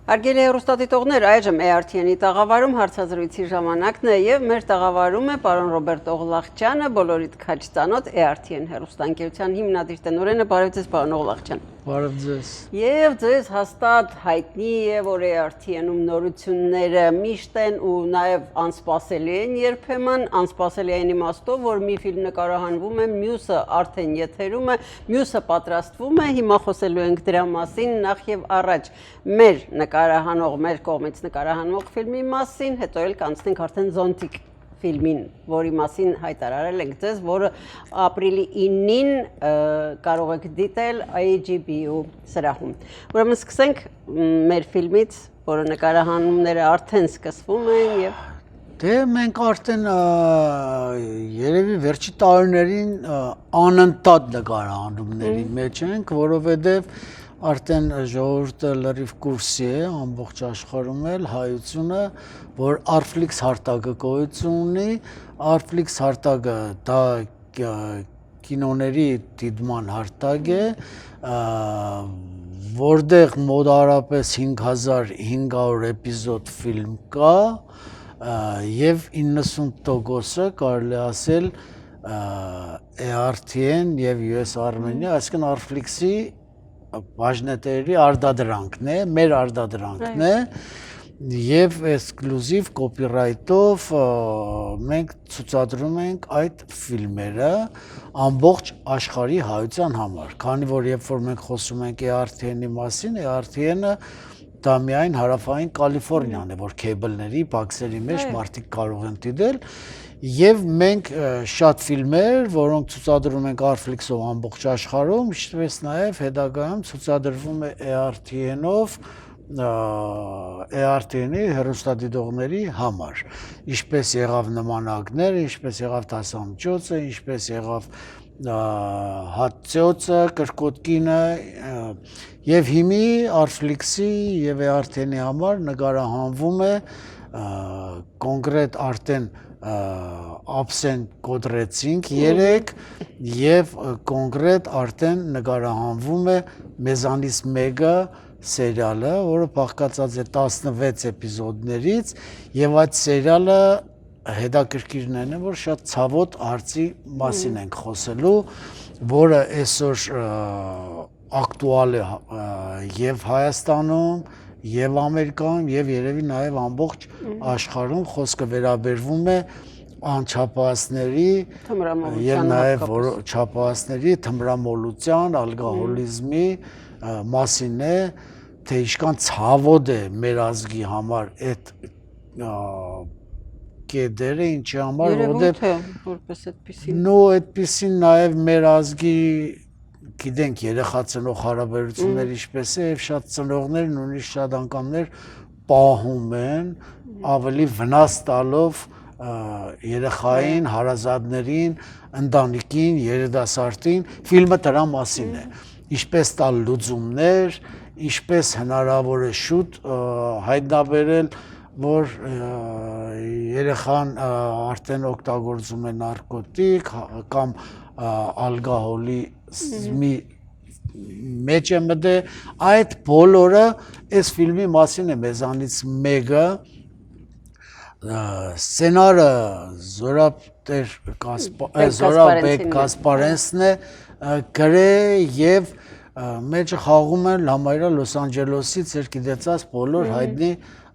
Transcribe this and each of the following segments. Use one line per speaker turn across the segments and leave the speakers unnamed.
Հարգելի հեռուստադիտողներ, այժմ ERTN-ի տաղավարում հարցազրույցի ժամանակն է եւ մեր տաղավարում է պարոն Ռոբերտ Օղլաղչյանը, բոլորիդ քաջ ծանոթ ERTN հեռուստաընկերության հիմնադիր տնօրենը, բարև ձեզ պարոն Օղլաղչյան։
Բարև ձեզ։
Եվ ձեզ հաստատ հայտնի է, որ ERTN-ում նորությունները միշտ են ու նաեւ անսպասելի են երբեմն, անսպասելի այն իմաստով, որ մի ֆիլմ նկարահանվում է, մյուսը արդեն եթերում է, մյուսը պատրաստվում է, հիմա խոսելու ենք դրա մասին նախ եւ առաջ մեր նկարահանող, մեր կողմից նկարահանող ֆիլմի մասին, հետո էլ կանցնենք արդեն Զոնտիկ ֆիլմին, որի մասին հայտարարել ենք ձեզ, որը ապրիլի 9-ին կարող եք դիտել IGB-ու սրահում։ Ուրեմն սկսենք մեր ֆիլմից, որը նկարահանումները արդեն սկսվում են եւ
Դե մենք արդեն երևի վերջի տարիներին անընդհատ նկարահանումների մեջ ենք, որովհետեւ արդեն ժողովուրդը լրիվ կուրսի է ամբողջ աշխարհում էլ հայությունը, որ Arflix հարթակը գոյություն ունի, Arflix հարթակը դա կինոների դիտման հարթակ է, որտեղ մոտավորապես 5500 էպիզոդ ֆիլմ կա, եւ 90%-ը կարելի ասել ERTN եւ US Armenia, այսինքն Arflix-ի բաժնետերերի արտադրանքն է, մեր արտադրանքն է եւ էքսկլյուզիվ կոպիրայթով մենք ցուցադրում ենք այդ ֆիլմերը ամբողջ աշխարհի հայության համար, քանի որ երբ որ մենք խոսում ենք ERTN-ի մասին, ERTN-ը դա միայն հարավային Կալիֆոռնիան է, որ քեյբլների, բաքսերի մեջ մարդիկ կարող են դիտել եւ մենք շատ ֆիլմեր, որոնք ցուցադրում ենք Arflix-ով ամբողջ աշխարհում, ինչպես նաեւ հետագայում ցուցադրվում է ERTN-ով ERTN-ի հեռուստադիտողների համար, ինչպես եղավ նմանակները, ինչպես եղավ դասամիջոցը, ինչպես եղավ հացոցը, կրկոտկինը եւ հիմի Arflix-ի եւ ERTN-ի համար նկարահանվում է կոնկրետ արդեն ապսեն կոտրեցինք 3 եւ կոնկրետ արդեն նկարահանվում է մեզանից մեկը սերիալը, որը բաղկացած է 16 էպիզոդներից եւ այդ սերիալը հետաքրքիրն է, որ շատ ցավոտ հարցի մասին ենք խոսելու, որը այսօր ակտուալ է եւ Հայաստանում, եւ Ամերիկայում, եւ երևի նաեւ ամբողջ աշխարհում խոսքը վերաբերվում է անչափահասների եւ նաեւ չափահասների թմրամոլության, ալկոհոլիզմի մասին է, թե ինչքան ցավոտ է մեր ազգի համար այդ կետերը, ինչի համար,
որպես այդպեսին։
Նո, այդպեսին նաեւ մեր ազգի գիտենք երեխա-ծնող հարաբերությունները ինչպես է եւ շատ ծնողներ նույնիսկ շատ անգամներ պահում են ավելի վնաս տալով երեխային, հարազատներին, ընտանիքին, երիտասարդին, ֆիլմը դրա մասին է, ինչպես տալ լուծումներ, ինչպես հնարավոր է շուտ հայտնաբերել, որ երեխան արդեն օգտագործում է նարկոտիկ կամ ալկոհոլիզմի մեջ է մտել, այդ բոլորը այս ֆիլմի մասին է մեզանից մեկը սցենարը Զորաբեկ Կասպարենցն է գրել եւ մեջը խաղում են համարյա Լոս Անջելեսից էր գիտեցած բոլոր հայտնի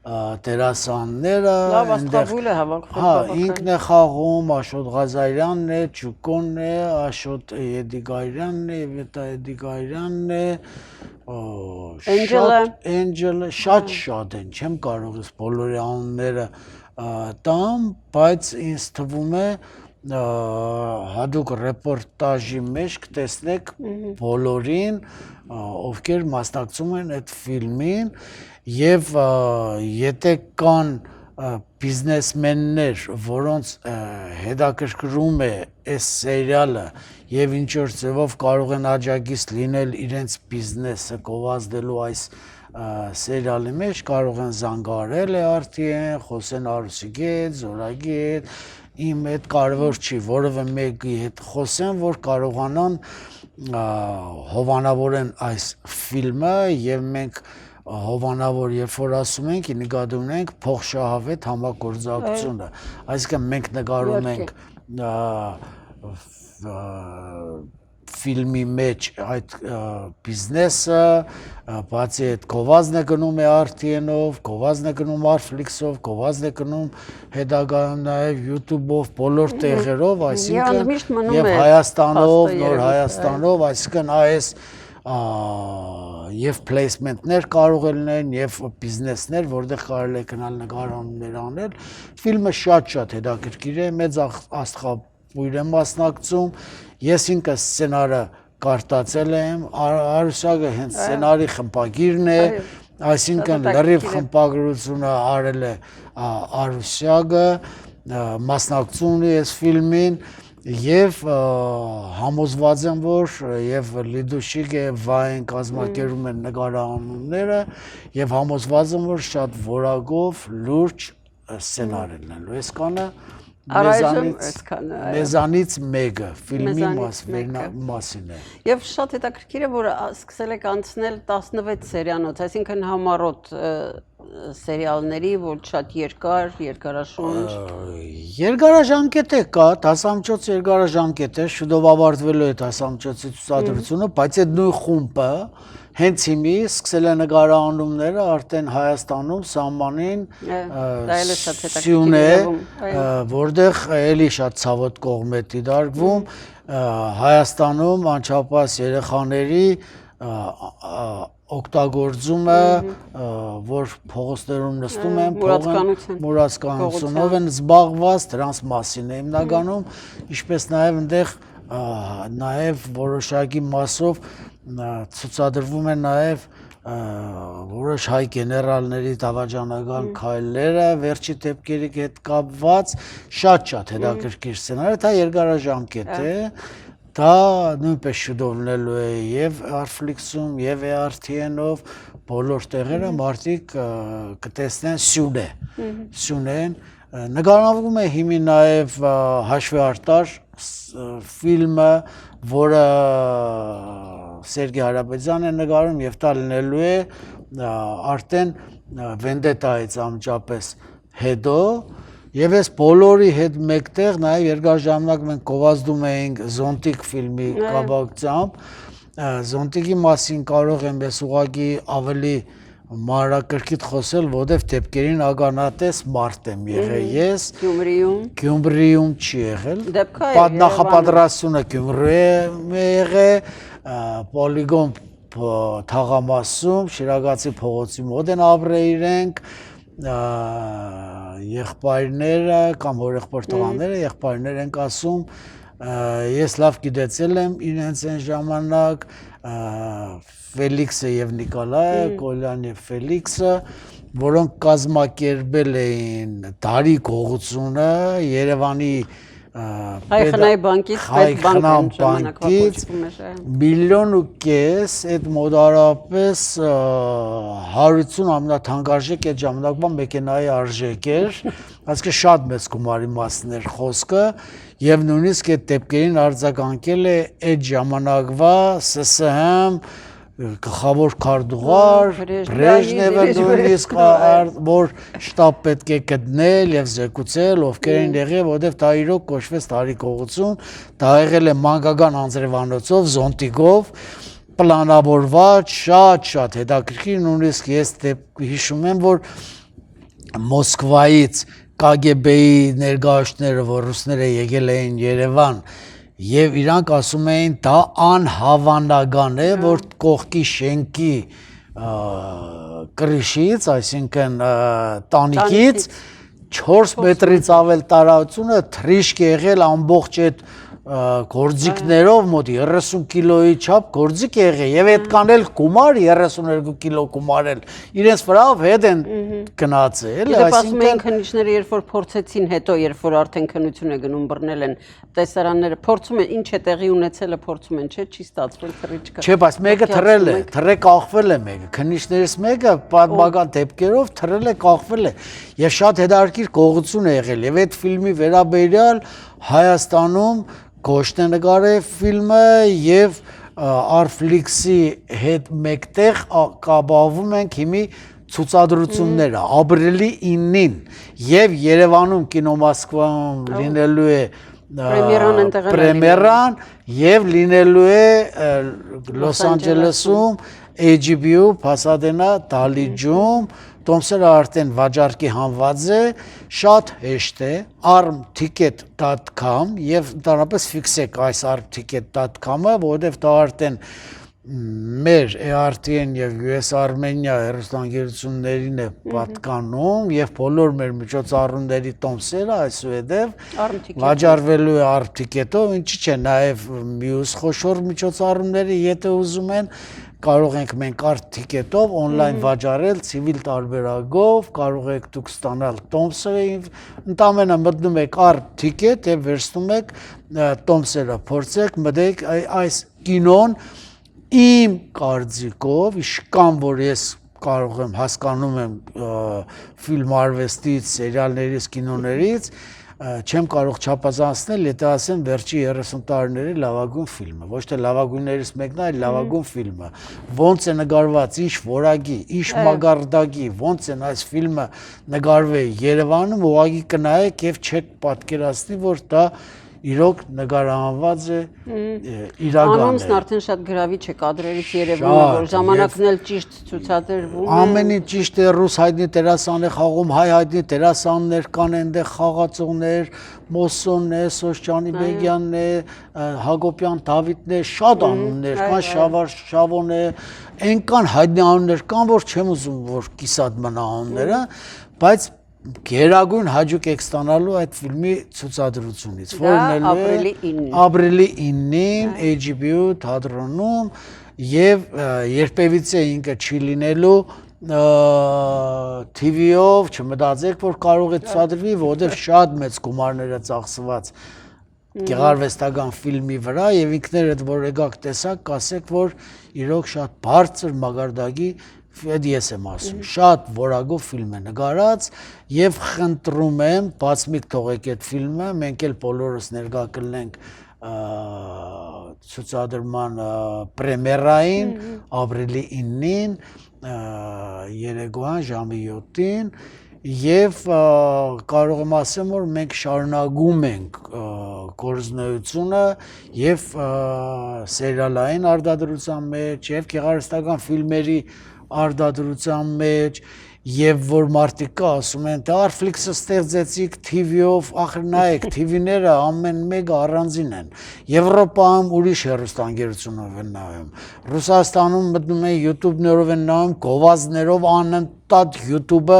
դերասանները,
լավ աստղաբույլ է հավաքվել։
Հա, ինքն է խաղում, Աշոտ Ղազարյանն է, Ճուկոնն է, Աշոտ Եդիգարյանն է, Վետա Եդիգարյանն է, Էնջելը, շատ են, չեմ կարող ես բոլորի անունները տամ, բայց ինձ թվում է հատուկ ռեպորտաժի մեջ կտեսնեք բոլորին, ովքեր մասնակցում են այդ ֆիլմին եւ եթե կան բիզնեսմեններ, որոնց հետաքրքրում է այս սերիալը եւ ինչ որ ձևով կարող են աջակից լինել իրենց բիզնեսը գովազդելու այս սերիալի մեջ, կարող են զանգահարել ERTN, խոսեն Արուսիկի հետ, Զորագի հետ, իմ հետ կարևոր չի, որևէ մեկի հետ խոսեն, որ կարողանան հովանավորեն այս ֆիլմը եւ մենք հովանավոր, երբ որ ասում ենք, նկատի ունենք փոխշահավետ համագործակցությունը, այսինքն մենք նկարում ենք ֆիլմի մեջ այդ բիզնեսը, բացի այդ Գովազդը գնում է RTN-ով, Գովազդը գնում Arflix-ով, Գովազդը գնում հետագայում նաև YouTube-ով, բոլոր տեղերով, այսինքն եւ Հայաստանով, Նոր Հայաստանով, այսինքն այս եւ placement-ներ կարող է լինեն եւ բիզնեսներ, որտեղ կարելի է գնալ նկարահանումներ անել, ֆիլմը շատ հետաքրքիր է, մեծ աստղաբույր եմ մասնակցում, ես ինքս սցենարը կարտացել եմ, Արուսյակը հենց սցենարի խմբագիրն է, այսինքն լրիվ խմբագրությունը արել է Արուսյակը, մասնակցում ունի այս ֆիլմին եւ համոզված եմ, որ եւ Լիդուշիկ եւ Վային կազմակերպում են նկարահանումները եւ համոզված եմ, որ շատ որակով լուրջ սցենար է լինելու։ Այսքանը մեզանից մեկը ֆիլմի մասին է։
Եվ շատ հետաքրքիր է, որ սկսել եք անցնել 16 սերիանոց, այսինքն համառոտ սերիալների, որ շատ երկարաշունչ։
Երկարաժամկետ է կա, 14 երկարաժամկետ է, շուտով ավարտվելու է 14-ի ցուցադրությունը, բայց այդ նույն խումբը հենց հիմի սկսել է նկարահանումները արդեն Հայաստանում սահմանին Սյունե, որտեղ էլի շատ ցավոտ կողմ է դիտարկվում, Հայաստանում անչափահաս երեխաների օգտագործումը, որ փողոցներում նստում են, մուրացկանությունով են զբաղված, դրանց մասին է հիմնականում, ինչպես նաև այնտեղ նաև որոշակի մասով ցուցադրվում է նաև որոշ հայ գեներալների դավաճանական քայլերը վերջի դեպքերի հետ կապված շատ հետաքրքիր սցենար է, դա երկարաժամկետ է, դա նույնպես շուտով լինելու է եւ Arflix-ում եւ RTN-ով բոլոր տեղերը մարդիկ կտեսնեն Սյունեն նկարահանվում է հիմի նաև հաշվի արտար ֆիլմը, որը Սերգեյ Հարապետյանն է նկարում եւ դա լինելու է արդեն Վենդետայից անմիջապես հետո եւ այս բոլորի հետ մեկտեղ նաև երկարաժամանակ մենք գովազդում էինք Զոնտիկ ֆիլմի կապակցությամբ Զոնտիկի մասին կարող եմ ես ուղղակի ավելի մանրակրկիտ խոսել, որովհետև դեպքերին ականատես մարդ եմ եղել ես Գյումրիում չի եղել նախապատրաստությունը Գյումրիում է եղել Պոլիգոն թաղամասում Շիրակացի փողոցի մոտ են ապրել իրենք եղբայրները կամ հորեղբոր տղաները եղբայրներ ենք ասում ես լավ գիտեցել եմ իրենց այն ժամանակ Ֆելիքսը եւ Նիկոլայը, Կոլյան եւ Ֆելիքսը, որոնք կազմակերպել էին Դարի գողությունը Երևանի
Հայխնայի բանկից
միլիոն ու կես այդ մոտարապես 150 ամենաթանկարժեք այդ ժամանակվա մեքենայի արժեք էր, այսինքն շատ մեծ գումարի մասն էր խոսքը եւ նույնիսկ այդ դեպքերին արձագանքել է այդ ժամանակվա ՍՍՀ գլխավոր քարտուղար Բրեժնևը նույնիսկ որ շտաբ պետք է գտնել եւ զեկուցել ովքեր են եղել, որովհետեւ դա իրոք կոչվեց Դարի գողություն, դա եղել է մանկական անձրևանոցով, Զոնտիկով, պլանավորված, շատ հետաքրքիր, նույնիսկ ես հիշում եմ, որ Մոսկվայից KGB-ի ներկայացուցիչները, որ ռուսները եկել էին Երևան Եվ իրանք ասում էին դա անհավանական է, որ կողքի շենքի կրիշից, այսինքն տանիքից 4 մետրից ավել տարածությունը թրիշկ եղել ամբողջ այդ գործիքներով մոտ 30 կիլոյի չափ գործիք եղել եւ այդքան էլ գումար 32 կիլո գումար էլ իրենց վրայով հետ են գնացել
այսինքն քննիչները երբ որ փորձեցին հետո երբ որ արդեն քննություն է գնում բռնել են տեսարանները փորձում են ինչ է տեղի ունեցելը փորձում են չի ստացվել թռիչքը
չէ բայց մեկը թռել է թռե կախվել է մեկը քննիչներից մեկը պատմական դեպքերով թռել է կախվել է եւ շատ հետաքրքիր գողություն է եղել եւ այդ ֆիլմի վերաբերյալ Հայաստանում Գոշն է նկարել ֆիլմը եւ Arflix-ի հետ մեկտեղ կապահովում ենք հիմի ցուցադրությունները ապրիլի 9-ին եւ Երևանում կինո Մոսկվայում լինելու է պրեմիերան եւ լինելու է Լոս Անջելեսում HBO Pasadena Daliջում Տոմսերը արդեն վաճառքի հանված է, շատ հեշտ է, armticket.com եւ ընդհանրապես ֆիքսեք այս armticket.com-ը, որովհետեւ դա արդեն մեր ARTN եւ US Armenia հեռուստաընկերություններին է պատկանում եւ բոլոր մեր միջոցառումների տոմսերը այսուհետեւ վաճառվելու է armticket-ով, ինչի՞ չէ, նաեւ մյուս խոշոր միջոցառումները, եթե ուզում են կարող ենք մենք armticket-ով on-line վաճառել civil տարբերակով, կարող եք դուք ստանալ տոմսը, ընդամենը մտնում եք armticket եւ վերցնում եք տոմսերը, փորձեք մտեք այս կինոն իմ կարծիքով, իշքան որ ես կարող եմ հասկանում եմ ֆիլմ արվեստից, սերիալներից, կինոներից, չեմ կարող չափազանցնել, եթե ասեմ վերջի 30 տարիների լավագույն ֆիլմը, ոչ թե լավագույններից մեկն է, այլ լավագույն ֆիլմը։ Ոնց է նկարված, ինչ որակի, ինչ մագարտակի, ոնց են այս ֆիլմը նկարվել Երևանում, ուղղակի կնայեք եւ չեք պատկերացնի, որ դա իրոք նկարահանված է իրական է։
Անոնցն արդեն շատ գրավիչ է կադրերից Երևանը, որ ժամանակն էլ ճիշտ ցուցադրվում է։
Ամեն ինչ ճիշտ է, ռուս հայտնի դերասան է խաղում, հայ հայտնի դերասաններ կան այնտեղ խաղացողներ, Մոսոնն է, Սոշջանի Բեգյանն է, Հակոբյան Դավիթն է, շատ անուններ կան, Շավոն է, այնքան հայտնի անուններ կան, որ չեմ ուզում որ կիսատ մնա անունները, բայց գերագույն հաջող եք ստանալու այդ ֆիլմի ցուցադրությունից, որն ապրիլի 9-ին HBO թատրոնում եւ երբևիցե ինքը չի լինելու TV-ով, չմտածեք, որ կարող է ցուցադրվի, որովհետեւ շատ մեծ գումարներ է ծախսված գեղարվեստական ֆիլմի վրա եւ ինքներդ որ եկաք տեսակ, կասեք, որ իրոք շատ բարձր մագարտակի ես եմ ասում, շատ որակով ֆիլմ է նկարած եւ խնդրում եմ, բացմիք թողեք այդ ֆիլմը, մենք էլ բոլորս ներկա կլինենք ցուցադրման պրեմիերային ապրիլի 9-ին երեկոյան ժամի 7-ին եւ կարող եմ ասեմ, որ մենք շարունակում ենք գործունեությունը եւ սերիալային արտադրության մեջ եւ գեղարվեստական ֆիլմերի արտադրության մեջ եւ որ մարդիկ կա ասում են դա Arflix-ը ստեղծեցիք TV-ով, ախր նայեք, TV-ները ամեն մեկը առանձին են։ Եվրոպայում ուրիշ հեռուստաընկերությունով են նայում։ Ռուսաստանում մտնում են YouTube-ներով են նայում, գովազդներով անընդհատ YouTube-ը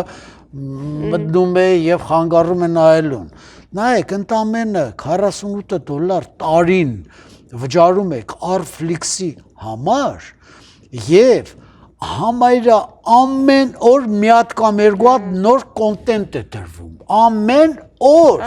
մտնում է եւ խանգարում է նայելուն։ Նայեք, ընդամենը $48 տարին վճարում եք Arflix-ի համար եւ համայրը ամեն օր մի հատ կամ երկու հատ նոր կոնտենտ է դրվում, ամեն օր,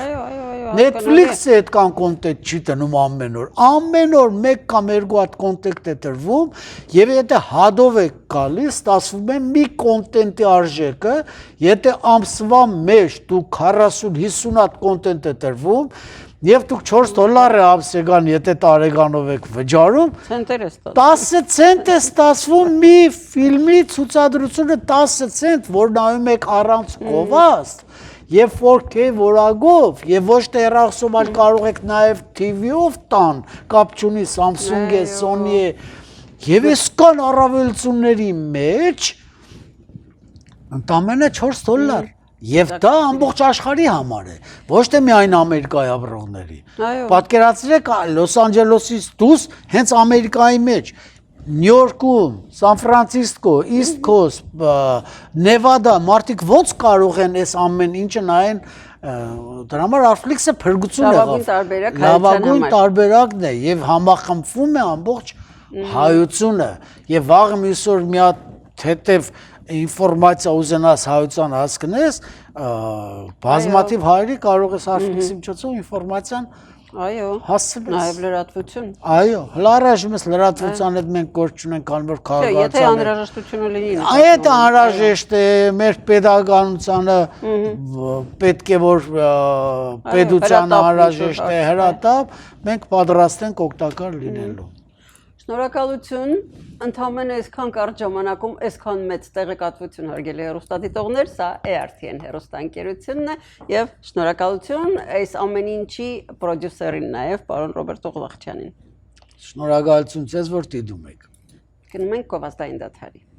Netflix-ը այդքան կոնտենտ չի դնում ամեն օր մեկ կամ երկու հատ կոնտենտ է դրվում եւ եթե հադով է գալիս, ստացվում է մի կոնտենտի արժեքը, եթե ամսվա մեջ դու 40-50 հատ կոնտենտ է դրվում, Եվ դուք $4 է ամսական, եթե տարեկանով եք վճարում, 10 ցենտ է ստացվում մի ֆիլմի ցուցադրությունը 10 ցենտ, որ նայում եք առանց գովազդ, եւ 4K որակով, եւ ոչ թե հեռախոսով, այլ կարող եք նաեւ TV-ով տան, կապ չունի Samsung է, Sony է, եւ այս կան առավելությունների մեջ ընդամենը $4 Եվ դա ամբողջ աշխարհի համար է, ոչ թե միայն Ամերիկայի ապրողների։ Պատկերացրեք Լոս Անջելեսից դուրս հենց Ամերիկայի մեջ, Նյու Յորքում, Սան Ֆրանցիսկո, East Coast, Nevada, մարդիկ ոնց կարող են այս ամեն ինչը նայեն, դրա համար Arflix-ը փրկություն եղավ։ Լավագույն տարբերակն է եւ համախմբվում է ամբողջ հայությունը եւ վաղը մյուս օր մի հատ թեթև ինֆորմացիա ուզենաս հայության հասկնես, բազմաթիվ հայերի կարող ես Arflix-ի միջոցով ինֆորմացիան հասցնես։
Նաև լրատվություն։
Այո, հլարաժում ես լրատվության հետ մենք գործ չունենք, քանի որ քաղաքացիները։
Եթե անհրաժեշտությունը լինի։
Այդ անհրաժեշտ է, մեր pedagogical-ը պետք է որ պետության անհրաժեշտ է հրատապ, մենք պատրաստ ենք օգտակար լինելու։
Շնորհակալություն, ընդհանրապես այսքան կարճ ժամանակում այսքան մեծ տեղեկատվություն հարգելի հեռուստադիտողներ, սա ERTN հեռուստաընկերությունն է եւ շնորհակալություն այս ամեն ինչի պրոդյուսերին նաեւ պարոն Ռոբերտ Օղլախչյանին։
Շնորհակալություն ձեզ, որ դիտում եք։
Գնում ենք գովազդային դադարի։